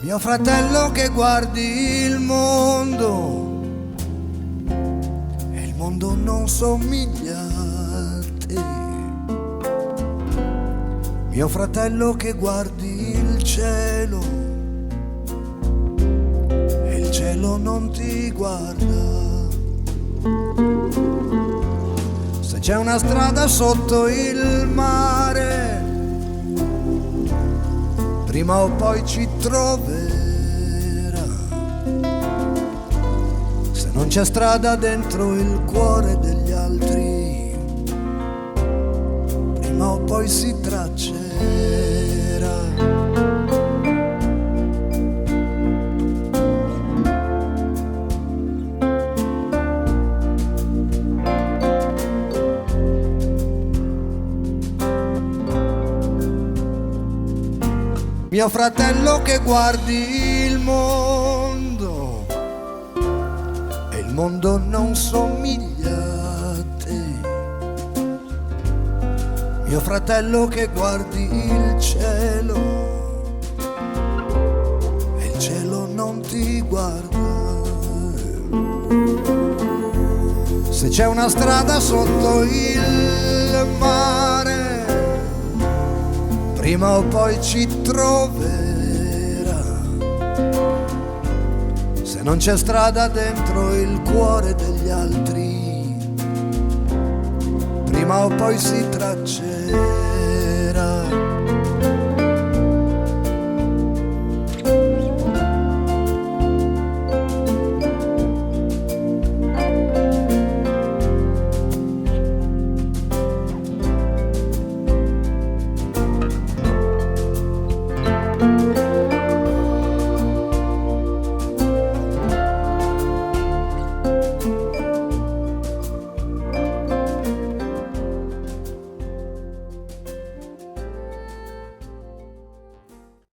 Mio fratello che guardi il mondo e il mondo non somiglia a te. Mio fratello che guardi il cielo e il cielo non ti guarda. Se c'è una strada sotto il mare, prima o poi ci troverà. Se non c'è strada dentro il cuore degli altri, prima o poi si traccerà. Mio fratello che guardi il mondo e il mondo non somiglia a te. Mio fratello che guardi il cielo e il cielo non ti guarda. Se c'è una strada sotto il mare, prima o poi ci troverà. Se non c'è strada dentro il cuore degli altri, prima o poi si traccerà.